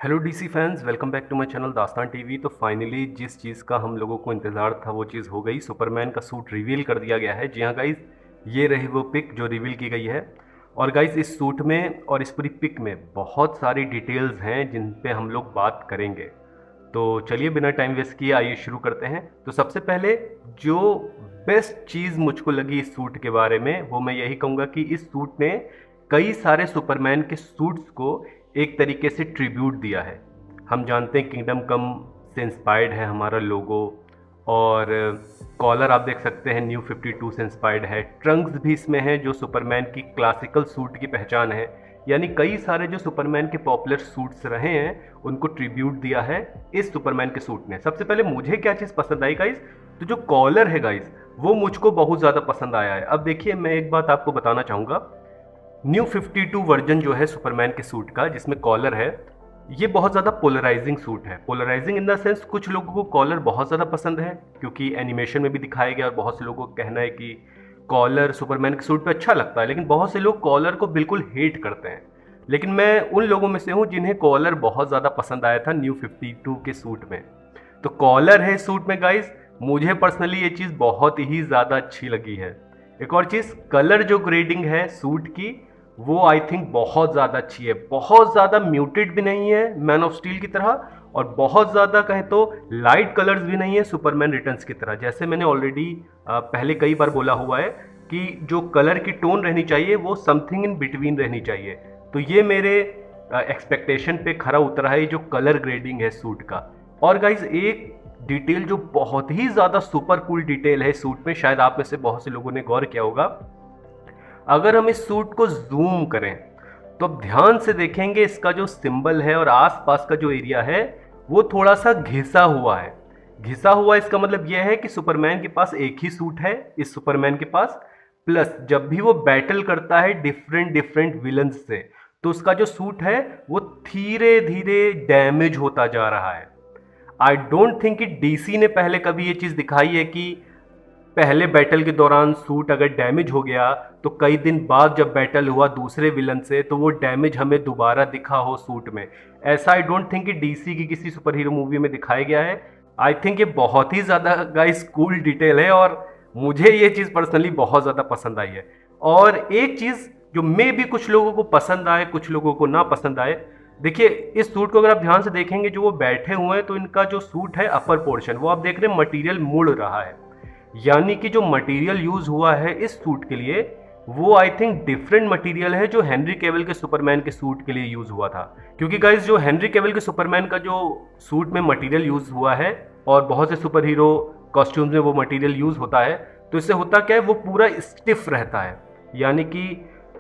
Hello DC fans, welcome back to my channel Dastaan TV. तो finally जिस चीज़ का हम लोगों को इंतज़ार था वो चीज़ हो गई। सुपरमैन का सूट रिवील कर दिया गया है। जी हाँ गाइस, ये रही वो पिक जो रिवील की गई है। और गाइस, इस सूट में और इस पूरी पिक में बहुत सारी डिटेल्स हैं जिन पे हम लोग बात करेंगे। तो चलिए बिना टाइम वेस्ट किए आइए शुरू करते हैं। तो सबसे पहले जो बेस्ट चीज़ मुझको लगी इस सूट के बारे में वो मैं यही कहूँगा कि इस सूट ने कई सारे सुपरमैन के सूट्स को एक तरीके से ट्रिब्यूट दिया है। हम जानते हैं किंगडम कम से इंस्पायर्ड है हमारा लोगो, और कॉलर आप देख सकते हैं न्यू 52 से इंस्पायर्ड है। ट्रंक्स भी इसमें है जो सुपरमैन की क्लासिकल सूट की पहचान है। यानी कई सारे जो सुपरमैन के पॉपुलर सूट्स रहे हैं उनको ट्रिब्यूट दिया है इस सुपरमैन के सूट ने। सबसे पहले मुझे क्या चीज़ पसंद आई गाइस, तो जो कॉलर है गाइस वो मुझको बहुत ज़्यादा पसंद आया है। अब देखिए, मैं एक बात आपको बताना चाहूँगा। न्यू 52 वर्जन जो है सुपरमैन के सूट का जिसमें कॉलर है, ये बहुत ज़्यादा पोलराइजिंग सूट है। पोलराइजिंग इन द सेंस, कुछ लोगों को कॉलर बहुत ज़्यादा पसंद है क्योंकि एनिमेशन में भी दिखाया गया और बहुत से लोगों का कहना है कि कॉलर सुपरमैन के सूट पे अच्छा लगता है। लेकिन बहुत से लोग कॉलर को बिल्कुल हेट करते हैं। लेकिन मैं उन लोगों में से हूँ जिन्हें कॉलर बहुत ज़्यादा पसंद आया था न्यू 52 के सूट में। तो कॉलर है सूट में गाइस, मुझे पर्सनली ये चीज़ बहुत ही ज़्यादा अच्छी लगी है। एक और चीज़, कलर जो ग्रेडिंग है सूट की वो आई थिंक बहुत ज़्यादा अच्छी है। बहुत ज़्यादा म्यूटेड भी नहीं है मैन ऑफ स्टील की तरह, और बहुत ज़्यादा कहें तो लाइट कलर्स भी नहीं है सुपरमैन रिटर्न्स की तरह। जैसे मैंने ऑलरेडी पहले कई बार बोला हुआ है कि जो कलर की टोन रहनी चाहिए वो समथिंग इन बिटवीन रहनी चाहिए। तो ये मेरे एक्सपेक्टेशन पे खरा उतरा है जो कलर ग्रेडिंग है सूट का। और गाइज, एक डिटेल जो बहुत ही ज़्यादा सुपर कूल डिटेल है सूट में, शायद आप में से बहुत से लोगों ने गौर किया होगा। अगर हम इस सूट को जूम करें तो अब ध्यान से देखेंगे, इसका जो सिंबल है और आसपास का जो एरिया है वो थोड़ा सा घिसा हुआ है। घिसा हुआ इसका मतलब यह है कि सुपरमैन के पास एक ही सूट है इस सुपरमैन के पास, प्लस जब भी वो बैटल करता है डिफरेंट डिफरेंट विलन्स से तो उसका जो सूट है वो धीरे धीरे डैमेज होता जा रहा है। आई डोंट थिंक कि डीसी ने पहले कभी ये चीज़ दिखाई है कि पहले बैटल के दौरान सूट अगर डैमेज हो गया तो कई दिन बाद जब बैटल हुआ दूसरे विलन से तो वो डैमेज हमें दोबारा दिखा हो सूट में। ऐसा आई डोंट थिंक कि डीसी की किसी सुपर हीरो मूवी में दिखाया गया है। आई थिंक ये बहुत ही ज़्यादा गाइस कूल डिटेल है और मुझे ये चीज़ पर्सनली बहुत ज़्यादा पसंद आई है। और एक चीज़ जो मे भी कुछ लोगों को पसंद आए कुछ लोगों को ना पसंद आए, देखिए इस सूट को अगर आप ध्यान से देखेंगे जो वो बैठे हुए हैं तो इनका जो सूट है अपर पोर्शन वो आप देख रहे हैं मटेरियल मुड़ रहा है। यानी कि जो मटेरियल यूज हुआ है इस सूट के लिए वो आई थिंक डिफरेंट मटेरियल है जो हेनरी केवल के सुपरमैन के सूट के लिए यूज हुआ था। क्योंकि गाइस, जो हेनरी केवल के सुपरमैन का जो सूट में मटेरियल यूज हुआ है और बहुत से सुपर हीरो कॉस्ट्यूम्स में वो मटेरियल यूज होता है, तो इससे होता क्या है, वो पूरा स्टिफ रहता है। यानी कि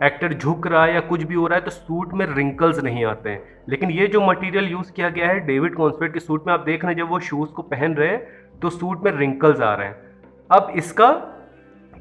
एक्टर झुक रहा है या कुछ भी हो रहा है तो सूट में रिंकल्स नहीं आते हैं। लेकिन ये जो मटेरियल यूज किया गया है डेविड कॉन्सवेट के सूट में, आप देख रहे हैं जब वो शूज को पहन रहे हैं तो सूट में रिंकल्स आ रहे हैं। अब इसका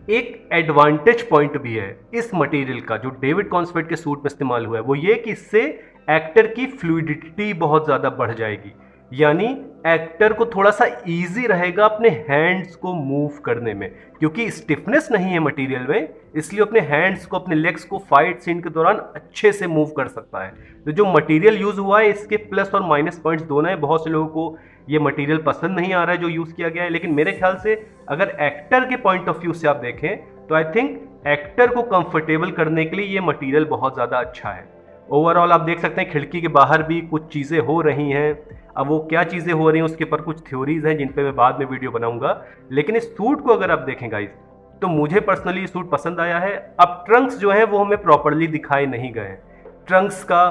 एक एडवांटेज पॉइंट भी है इस मटेरियल का जो डेविड कॉन्सवेट के सूट में इस्तेमाल हुआ है, वो ये कि इससे एक्टर की फ्लूइडिटी बहुत ज़्यादा बढ़ जाएगी। यानी एक्टर को थोड़ा सा इजी रहेगा अपने हैंड्स को मूव करने में, क्योंकि स्टिफनेस नहीं है मटेरियल में, इसलिए अपने हैंड्स को अपने लेग्स को फाइट सीन के दौरान अच्छे से मूव कर सकता है। तो जो मटेरियल यूज हुआ है इसके प्लस और माइनस पॉइंट्स दोनों हैं। बहुत से लोगों को ये मटेरियल पसंद नहीं आ रहा है जो यूज किया गया है, लेकिन मेरे ख्याल से अगर एक्टर के पॉइंट ऑफ व्यू से आप देखें तो आई थिंक एक्टर को कंफर्टेबल करने के लिए ये मटेरियल बहुत ज़्यादा अच्छा है। ओवरऑल आप देख सकते हैं खिड़की के बाहर भी कुछ चीज़ें हो रही हैं। अब वो क्या चीज़ें हो रही हैं उसके ऊपर कुछ थ्योरीज हैं जिन पे मैं बाद में वीडियो बनाऊंगा। लेकिन इस सूट को अगर आप देखें गाइस तो मुझे पर्सनली ये सूट पसंद आया है। अब ट्रंक्स जो है वो हमें प्रॉपरली दिखाए नहीं गए। ट्रंक्स का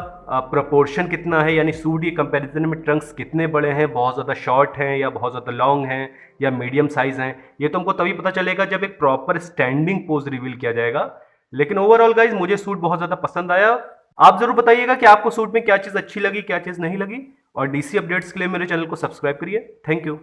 प्रोपोर्शन कितना है, यानी सूट के कंपैरिजन में ट्रंक्स कितने बड़े हैं, बहुत ज़्यादा शॉर्ट हैं या बहुत ज़्यादा लॉन्ग हैं या मीडियम साइज़ हैं, ये तो हमको तभी पता चलेगा जब एक प्रॉपर स्टैंडिंग पोज रिवील किया जाएगा। लेकिन ओवरऑल गाइज मुझे सूट बहुत ज़्यादा पसंद आया। आप जरूर बताइएगा कि आपको सूट में क्या चीज़ अच्छी लगी क्या चीज़ नहीं लगी, और डीसी अपडेट्स के लिए मेरे चैनल को सब्सक्राइब करिए। Thank you.